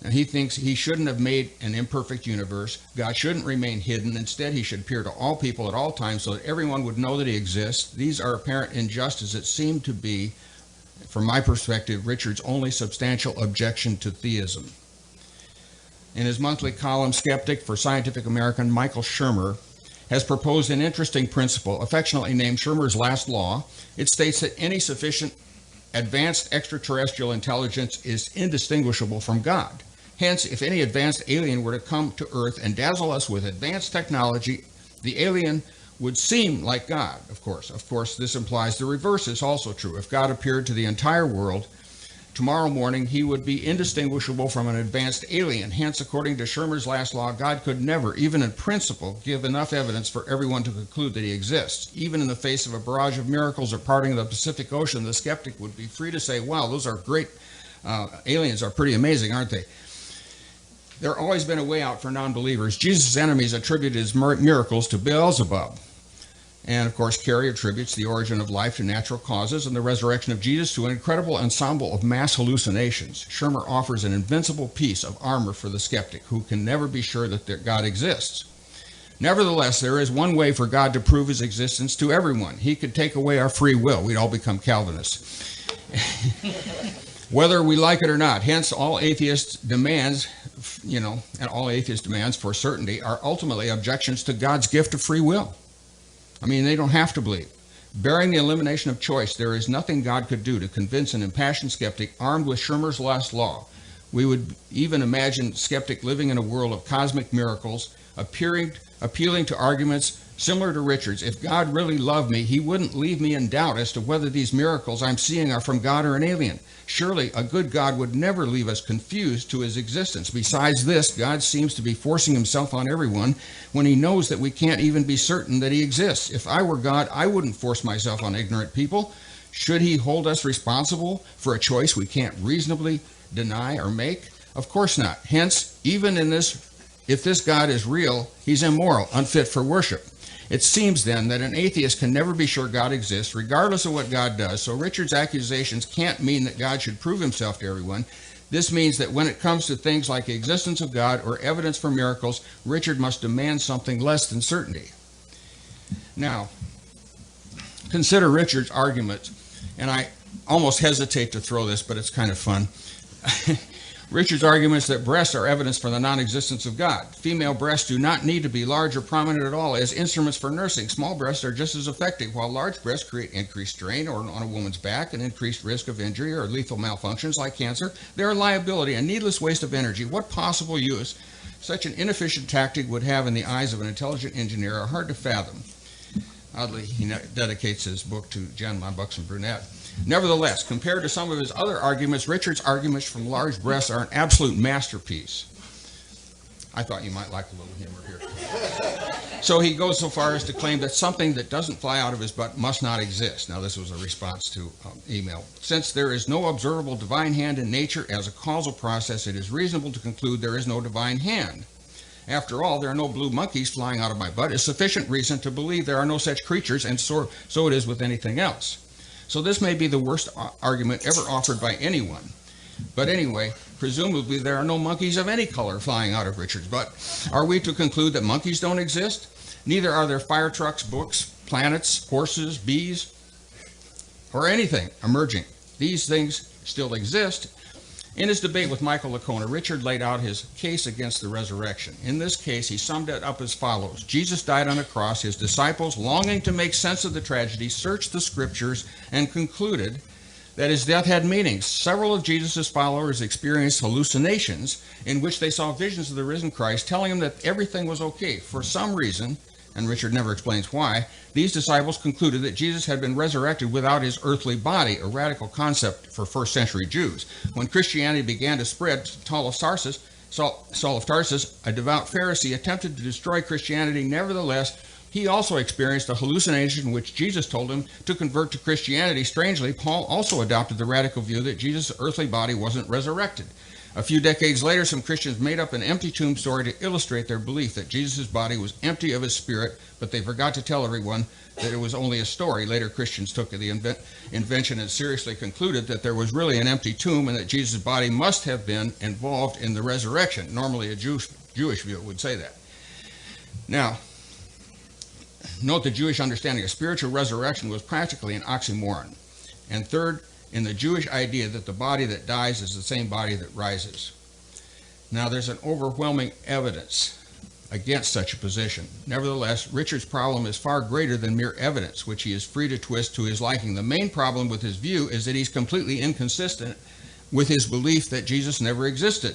[SPEAKER 9] And he thinks he shouldn't have made an imperfect universe. God shouldn't remain hidden. Instead, he should appear to all people at all times so that everyone would know that he exists. These are apparent injustices that seem to be, from my perspective, Richard's only substantial objection to theism. In his monthly column, Skeptic for Scientific American, Michael Shermer has proposed an interesting principle, affectionately named Shermer's Last Law. It states that any sufficient advanced extraterrestrial intelligence is indistinguishable from God. Hence, if any advanced alien were to come to Earth and dazzle us with advanced technology, the alien would seem like God, of course. Of course, this implies the reverse is also true. If God appeared to the entire world tomorrow morning, he would be indistinguishable from an advanced alien. Hence, according to Shermer's Last Law, God could never, even in principle, give enough evidence for everyone to conclude that he exists. Even in the face of a barrage of miracles or parting of the Pacific Ocean, the skeptic would be free to say, wow, those are great, aliens are pretty amazing, aren't they? There's always been a way out for non-believers. Jesus' enemies attributed his miracles to Beelzebub. And of course, Carey attributes the origin of life to natural causes and the resurrection of Jesus to an incredible ensemble of mass hallucinations. Shermer offers an invincible piece of armor for the skeptic who can never be sure that God exists. Nevertheless, there is one way for God to prove his existence to everyone. He could take away our free will. We'd all become Calvinists. Whether we like it or not. Hence, all atheist demands, and all atheist demands for certainty are ultimately objections to God's gift of free will. I mean, they don't have to believe. Bearing the elimination of choice, there is nothing God could do to convince an impassioned skeptic armed with Shermer's Last Law. We would even imagine skeptic living in a world of cosmic miracles, appealing to arguments similar to Richard's. If God really loved me, he wouldn't leave me in doubt as to whether these miracles I'm seeing are from God or an alien. Surely a good God would never leave us confused to his existence. Besides this, God seems to be forcing himself on everyone when he knows that we can't even be certain that he exists. If I were God, I wouldn't force myself on ignorant people. Should he hold us responsible for a choice we can't reasonably deny or make? Of course not. Hence, even in this, if this God is real, he's immoral, unfit for worship. It seems then that an atheist can never be sure God exists, regardless of what God does. So Richard's accusations can't mean that God should prove himself to everyone. This means that when it comes to things like the existence of God or evidence for miracles, Richard must demand something less than certainty. Now, consider Richard's argument, and I almost hesitate to throw this, but it's kind of fun. Richard's arguments that breasts are evidence for the non-existence of God. Female breasts do not need to be large or prominent at all as instruments for nursing. Small breasts are just as effective, while large breasts create increased strain on a woman's back and increased risk of injury or lethal malfunctions like cancer. They are a liability, a needless waste of energy. What possible use such an inefficient tactic would have in the eyes of an intelligent engineer are hard to fathom. Oddly, he dedicates his book to Jen, my buxom brunette. Nevertheless, compared to some of his other arguments, Richard's arguments from large breasts are an absolute masterpiece. I thought you might like a little humor here. So he goes so far as to claim that something that doesn't fly out of his butt must not exist. Now, this was a response to email. Since there is no observable divine hand in nature as a causal process, it is reasonable to conclude there is no divine hand. After all, there are no blue monkeys flying out of my butt is sufficient reason to believe there are no such creatures, and so it is with anything else. So this may be the worst argument ever offered by anyone. But anyway, presumably there are no monkeys of any color flying out of Richard's butt. Are we to conclude that monkeys don't exist? Neither are there fire trucks, books, planets, horses, bees, or anything emerging. These things still exist. In his debate with Michael Licona, Richard laid out his case against the resurrection. In this case, he summed it up as follows. Jesus died on a cross. His disciples, longing to make sense of the tragedy, searched the scriptures and concluded that his death had meanings. Several of Jesus' followers experienced hallucinations in which they saw visions of the risen Christ telling them that everything was okay. For some reason, and Richard never explains why, these disciples concluded that Jesus had been resurrected without his earthly body, a radical concept for first century Jews. When Christianity began to spread, Saul of Tarsus, a devout Pharisee, attempted to destroy Christianity. Nevertheless, he also experienced a hallucination in which Jesus told him to convert to Christianity. Strangely, Paul also adopted the radical view that Jesus' earthly body wasn't resurrected. A few decades later, some Christians made up an empty tomb story to illustrate their belief that Jesus' body was empty of his spirit, but they forgot to tell everyone that it was only a story. Later, Christians took the invention and seriously concluded that there was really an empty tomb and that Jesus' body must have been involved in the resurrection. Normally, a Jewish view would say that. Now, note the Jewish understanding of spiritual resurrection was practically an oxymoron. And third, in the Jewish idea that the body that dies is the same body that rises. Now, there's an overwhelming evidence against such a position. Nevertheless, Richard's problem is far greater than mere evidence, which he is free to twist to his liking. The main problem with his view is that he's completely inconsistent with his belief that Jesus never existed.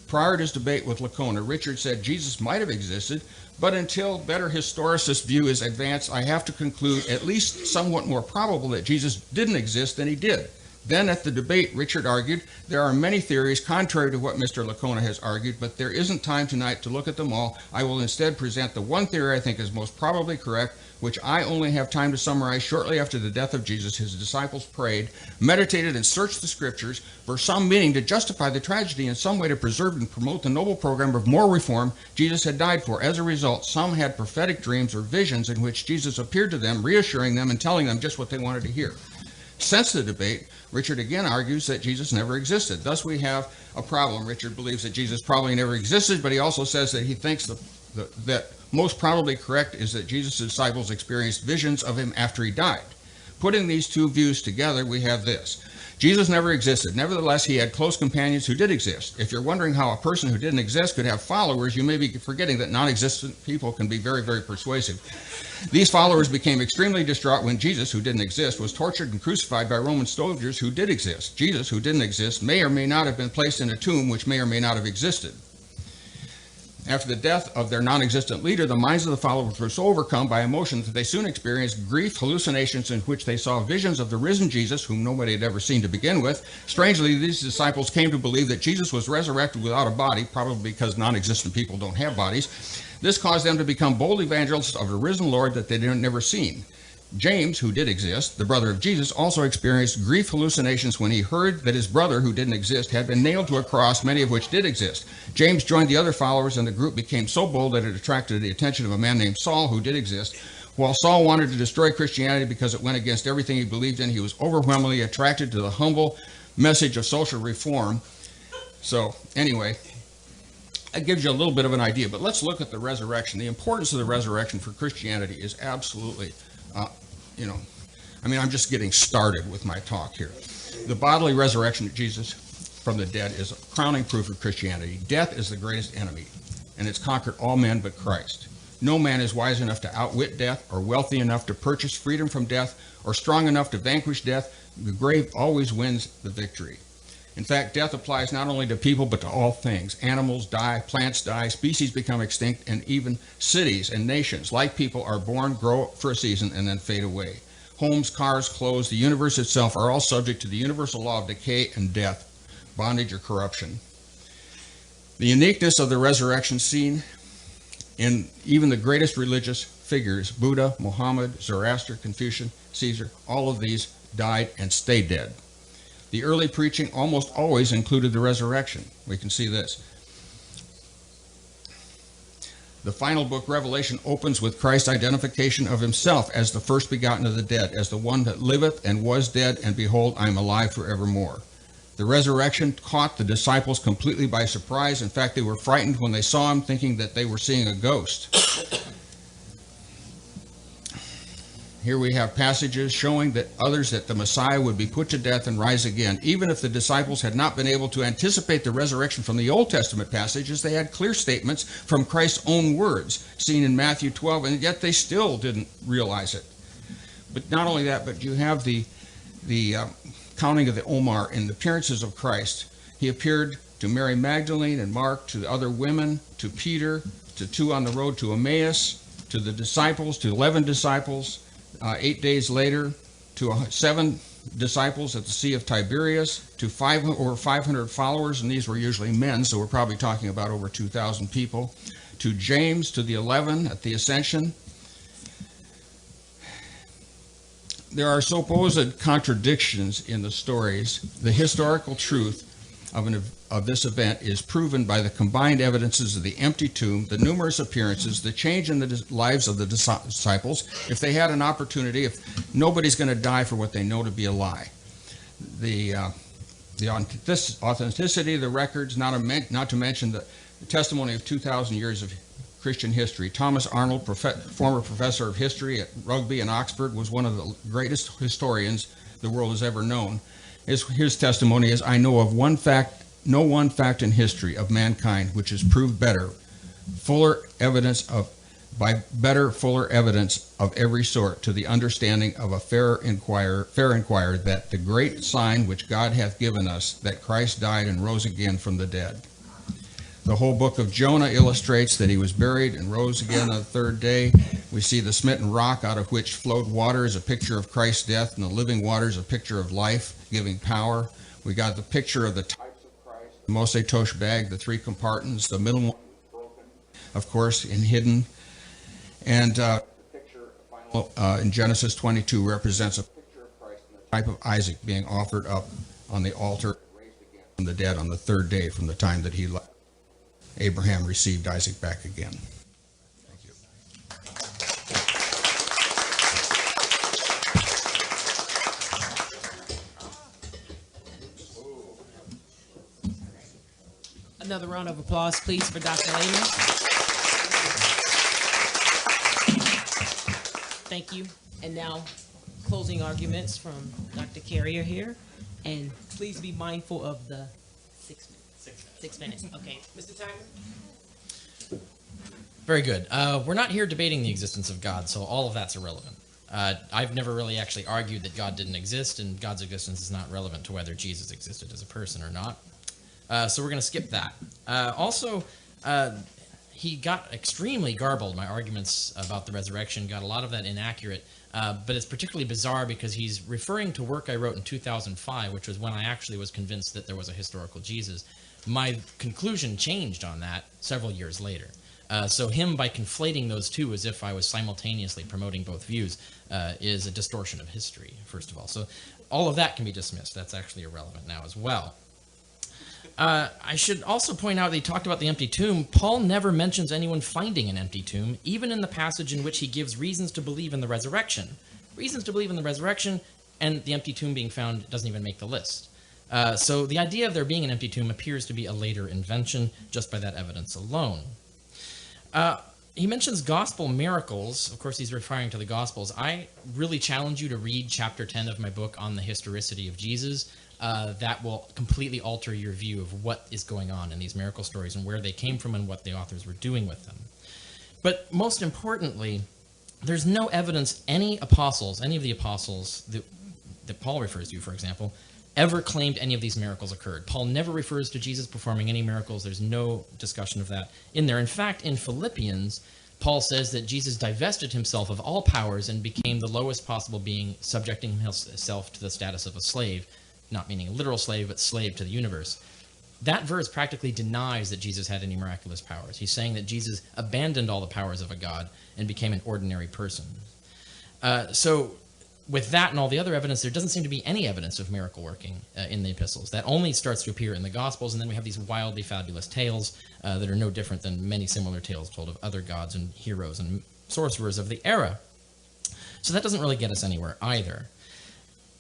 [SPEAKER 9] Prior to his debate with Licona, Richard said Jesus might have existed, but until better historicist view is advanced, I have to conclude at least somewhat more probable that Jesus didn't exist than he did. Then at the debate, Richard argued, there are many theories contrary to what Mr. Licona has argued, but there isn't time tonight to look at them all. I will instead present the one theory I think is most probably correct, which I only have time to summarize. Shortly after the death of Jesus, his disciples prayed, meditated, and searched the scriptures for some meaning to justify the tragedy in some way to preserve and promote the noble program of moral reform Jesus had died for. As a result, some had prophetic dreams or visions in which Jesus appeared to them, reassuring them and telling them just what they wanted to hear. Since the debate, Richard again argues that Jesus never existed. Thus we have a problem. Richard believes that Jesus probably never existed, but he also says that he thinks that most probably correct is that Jesus' disciples experienced visions of him after he died. Putting these two views together, we have this. Jesus never existed. Nevertheless, he had close companions who did exist. If you're wondering how a person who didn't exist could have followers, you may be forgetting that non-existent people can be very, very persuasive. These followers became extremely distraught when Jesus, who didn't exist, was tortured and crucified by Roman soldiers who did exist. Jesus, who didn't exist, may or may not have been placed in a tomb which may or may not have existed. After the death of their non-existent leader, the minds of the followers were so overcome by emotion that they soon experienced grief, hallucinations in which they saw visions of the risen Jesus, whom nobody had ever seen to begin with. Strangely, these disciples came to believe that Jesus was resurrected without a body, probably because non-existent people don't have bodies. This caused them to become bold evangelists of the risen Lord that they had never seen. James, who did exist, the brother of Jesus, also experienced grief hallucinations when he heard that his brother, who didn't exist, had been nailed to a cross, many of which did exist. James joined the other followers, and the group became so bold that it attracted the attention of a man named Saul, who did exist. While Saul wanted to destroy Christianity because it went against everything he believed in, he was overwhelmingly attracted to the humble message of social reform. So, anyway, that gives you a little bit of an idea, but let's look at the resurrection. The importance of the resurrection for Christianity is absolutely I'm just getting started with my talk here. The bodily resurrection of Jesus from the dead is a crowning proof of Christianity. Death is the greatest enemy, and it's conquered all men but Christ. No man is wise enough to outwit death, or wealthy enough to purchase freedom from death, or strong enough to vanquish death. The grave always wins the victory. In fact, death applies not only to people, but to all things. Animals die, plants die, species become extinct, and even cities and nations, like people, are born, grow for a season, and then fade away. Homes, cars, clothes, the universe itself are all subject to the universal law of decay and death, bondage or corruption. The uniqueness of the resurrection seen in even the greatest religious figures, Buddha, Muhammad, Zoroaster, Confucius, Caesar, all of these died and stayed dead. The early preaching almost always included the resurrection. We can see this. The final book, Revelation, opens with Christ's identification of himself as the first begotten of the dead, as the one that liveth and was dead, and behold, I am alive forevermore. The resurrection caught the disciples completely by surprise. In fact, they were frightened when they saw him, thinking that they were seeing a ghost. Here we have passages showing that others that the Messiah would be put to death and rise again. Even if the disciples had not been able to anticipate the resurrection from the Old Testament passages, they had clear statements from Christ's own words, seen in Matthew 12, and yet they still didn't realize it. But not only that, but you have the counting of the Omar in the appearances of Christ. He appeared to Mary Magdalene and Mark, to other women, to Peter, to two on the road to Emmaus, to the disciples, to 11 disciples. 8 days later, to 7 disciples at the Sea of Tiberias, to over 500 followers, and these were usually men, so we're probably talking about over 2,000 people, to James, to the 11 at the Ascension. There are supposed contradictions in the stories. The historical truth of this event is proven by the combined evidences of the empty tomb, the numerous appearances, the change in the lives of the disciples. If they had an opportunity, if nobody's going to die for what they know to be a lie. The authenticity of the records, not to mention the testimony of 2,000 years of Christian history. Thomas Arnold, former professor of history at Rugby in Oxford, was one of the greatest historians the world has ever known. His testimony is, I know of no one fact in history of mankind which has proved fuller evidence of every sort to the understanding of a fair inquirer that the great sign which God hath given us, that Christ died and rose again from the dead. The whole book of Jonah illustrates that he was buried and rose again on the third day. We see the smitten rock out of which flowed water as a picture of Christ's death, and the living water is a picture of life, giving power. We got the picture of the types of Christ, the Mose Tosh bag, the 3 compartments, the middle one was broken, of course, and hidden. And the picture in Genesis 22 represents a picture of Christ and the type of Isaac being offered up on the altar and raised again from the dead on the third day from the time that he left. Abraham received Isaac back again. Thank you.
[SPEAKER 4] Another round of applause, please, for Dr. Lehman. Thank you. And now, closing arguments from Dr. Carrier here. And please be mindful of the 6 minutes. 6 minutes. Okay. Mr. Timer?
[SPEAKER 3] Very good. We're not here debating the existence of God, so all of that's irrelevant. I've never really actually argued that God didn't exist, and God's existence is not relevant to whether Jesus existed as a person or not. So we're going to skip that. Also, he got extremely garbled. My arguments about the resurrection got a lot of that inaccurate, but it's particularly bizarre because he's referring to work I wrote in 2005, which was when I actually was convinced that there was a historical Jesus. My conclusion changed on that several years later. So him, by conflating those two as if I was simultaneously promoting both views, is a distortion of history, first of all. So all of that can be dismissed. That's actually irrelevant now as well. I should also point out that he talked about the empty tomb. Paul never mentions anyone finding an empty tomb, even in the passage in which he gives reasons to believe in the resurrection. Reasons to believe in the resurrection, and the empty tomb being found doesn't even make the list. So the idea of there being an empty tomb appears to be a later invention just by that evidence alone. He mentions gospel miracles. Of course, he's referring to the Gospels. I really challenge you to read chapter 10 of my book on the historicity of Jesus. that will completely alter your view of what is going on in these miracle stories and where they came from and what the authors were doing with them. But most importantly, there's no evidence any of the apostles that Paul refers to, for example, ever claimed any of these miracles occurred. Paul never refers to Jesus performing any miracles. There's no discussion of that in there. In fact, in Philippians, Paul says that Jesus divested himself of all powers and became the lowest possible being, subjecting himself to the status of a slave, not meaning a literal slave, but slave to the universe. That verse practically denies that Jesus had any miraculous powers. He's saying that Jesus abandoned all the powers of a god and became an ordinary person. So with that and all the other evidence, there doesn't seem to be any evidence of miracle working in the epistles. That only starts to appear in the Gospels, and then we have these wildly fabulous tales that are no different than many similar tales told of other gods and heroes and sorcerers of the era. So that doesn't really get us anywhere either.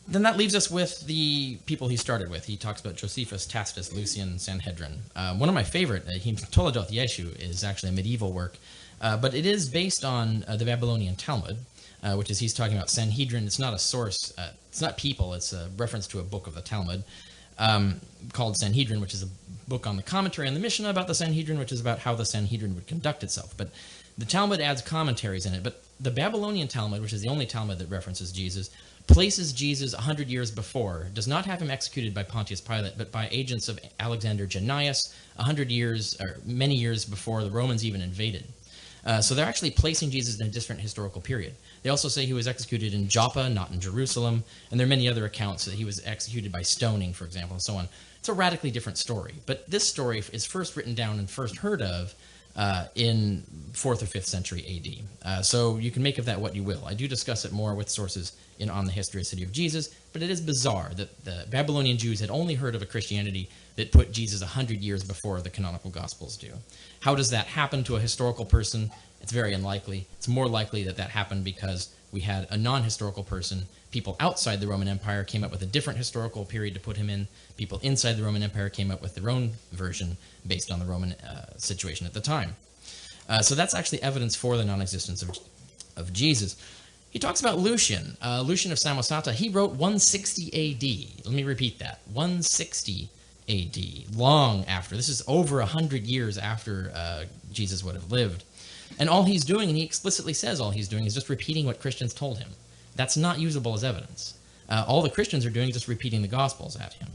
[SPEAKER 3] Then that leaves us with the people he started with. He talks about Josephus, Tacitus, Lucian, Sanhedrin. One of my favorite, Toledoth Yeshu, is actually a medieval work, but it is based on the Babylonian Talmud, which is, he's talking about Sanhedrin. It's not a source, it's not people, it's a reference to a book of the Talmud called Sanhedrin, which is a book on the commentary on the Mishnah about the Sanhedrin, which is about how the Sanhedrin would conduct itself. But the Talmud adds commentaries in it. But the Babylonian Talmud, which is the only Talmud that references Jesus, places Jesus 100 years before, does not have him executed by Pontius Pilate, but by agents of Alexander Jannaeus, 100 years, or many years before the Romans even invaded. So they're actually placing Jesus in a different historical period. They also say he was executed in Joppa, not in Jerusalem, and there are many other accounts that he was executed by stoning, for example, and so on. It's a radically different story, but this story is first written down and first heard of in 4th or 5th century AD. So you can make of that what you will. I do discuss it more with sources on the history of the city of Jesus, but it is bizarre that the Babylonian Jews had only heard of a Christianity that put Jesus 100 years before the canonical Gospels do. How does that happen to a historical person? It's very unlikely. It's more likely that that happened because we had a non-historical person. People outside the Roman Empire came up with a different historical period to put him in. People inside the Roman Empire came up with their own version based on the Roman situation at the time. So that's actually evidence for the non-existence of Jesus. He talks about Lucian. Lucian of Samosata, he wrote 160 AD. Let me repeat that. 160 AD, long after. This is over 100 years after Jesus would have lived. And all he's doing, and he explicitly says all he's doing, is just repeating what Christians told him. That's not usable as evidence. All the Christians are doing is just repeating the Gospels at him.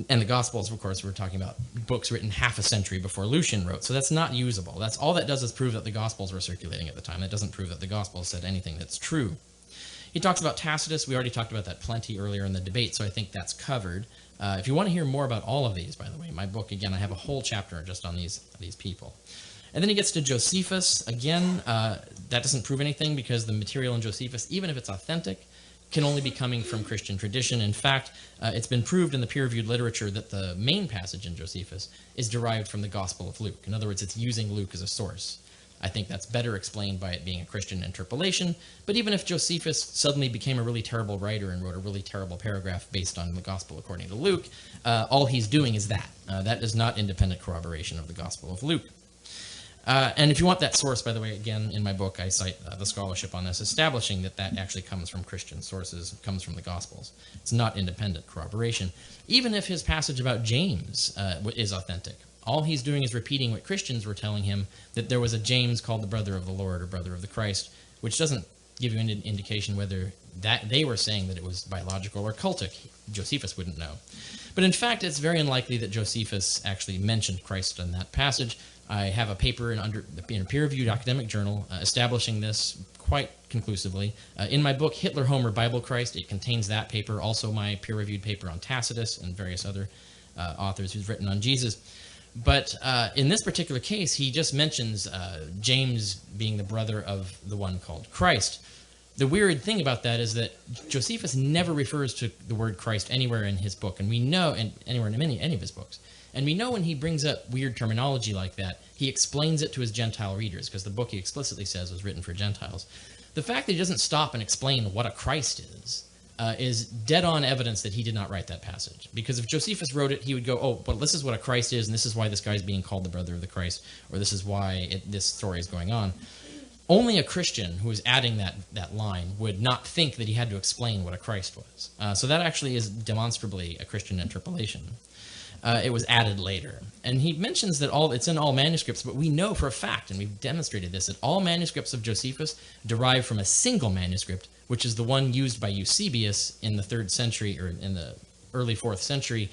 [SPEAKER 3] And the Gospels, of course, we're talking about books written half a century before Lucian wrote, so that's not usable. That's all that does is prove that the Gospels were circulating at the time. That doesn't prove that the Gospels said anything that's true. He talks about Tacitus. We already talked about that plenty earlier in the debate, so I think that's covered. If you want to hear more about all of these, by the way, my book, again, I have a whole chapter just on these people. And then he gets to Josephus. Again, that doesn't prove anything because the material in Josephus, even if it's authentic, can only be coming from Christian tradition. In fact, it's been proved in the peer-reviewed literature that the main passage in Josephus is derived from the Gospel of Luke. In other words, it's using Luke as a source. I think that's better explained by it being a Christian interpolation, but even if Josephus suddenly became a really terrible writer and wrote a really terrible paragraph based on the Gospel according to Luke, all he's doing is that. That is not independent corroboration of the Gospel of Luke. And if you want that source, by the way, again, in my book, I cite the scholarship on this, establishing that that actually comes from Christian sources, comes from the Gospels. It's not independent corroboration. Even if his passage about James is authentic, all he's doing is repeating what Christians were telling him, that there was a James called the brother of the Lord or brother of the Christ, which doesn't give you any indication whether that they were saying that it was biological or cultic. Josephus wouldn't know. But in fact, it's very unlikely that Josephus actually mentioned Christ in that passage. I have a paper in a peer-reviewed academic journal establishing this quite conclusively. In my book, Hitler, Homer, Bible, Christ, it contains that paper, also my peer-reviewed paper on Tacitus and various other authors who's written on Jesus. But in this particular case, he just mentions James being the brother of the one called Christ. The weird thing about that is that Josephus never refers to the word Christ anywhere in his book, and we know, and anywhere in any of his books. And we know when he brings up weird terminology like that, he explains it to his Gentile readers, because the book he explicitly says was written for Gentiles. The fact that he doesn't stop and explain what a Christ is dead-on evidence that he did not write that passage. Because if Josephus wrote it, he would go, oh, well, this is what a Christ is, and this is why this guy's being called the brother of the Christ, or this is why this story is going on. only a Christian who is adding that line would not think that he had to explain what a Christ was. So that actually is demonstrably a Christian interpolation. It was added later. And he mentions that it's in all manuscripts, but we know for a fact, and we've demonstrated this, that all manuscripts of Josephus derive from a single manuscript, which is the one used by Eusebius in the 3rd century, or in the early 4th century.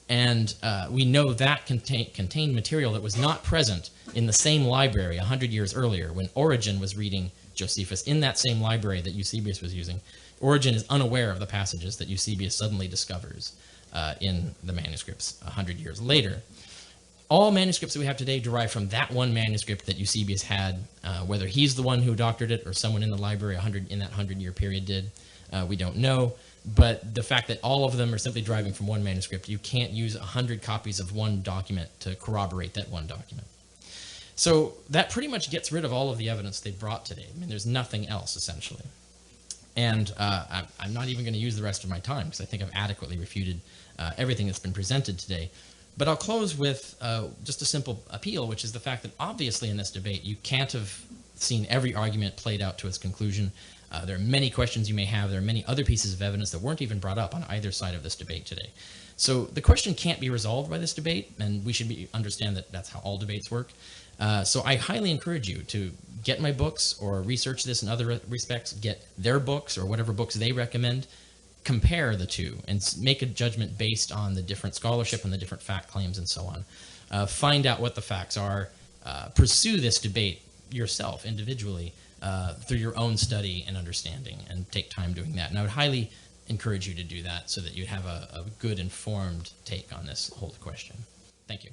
[SPEAKER 3] And we know that contained material that was not present in the same library 100 years earlier when Origen was reading Josephus in that same library that Eusebius was using. Origen is unaware of the passages that Eusebius suddenly discovers in the manuscripts 100 years later. All manuscripts that we have today derive from that one manuscript that Eusebius had, whether he's the one who doctored it or someone in the library in that 100-year period did, we don't know. But the fact that all of them are simply deriving from one manuscript, you can't use 100 copies of one document to corroborate that one document. So that pretty much gets rid of all of the evidence they brought today. I mean, there's nothing else, essentially. And I'm not even going to use the rest of my time because I think I've adequately refuted everything that's been presented today. But I'll close with just a simple appeal, which is the fact that obviously in this debate, you can't have seen every argument played out to its conclusion. There are many questions you may have. There are many other pieces of evidence that weren't even brought up on either side of this debate today. So the question can't be resolved by this debate, and we should understand that that's how all debates work. So I highly encourage you to get my books or research this in other respects, get their books or whatever books they recommend, compare the two, and make a judgment based on the different scholarship and the different fact claims and so on. Find out what the facts are. Pursue this debate yourself, individually, through your own study and understanding, and take time doing that. And I would highly encourage you to do that so that you have a good, informed take on this whole question. Thank you.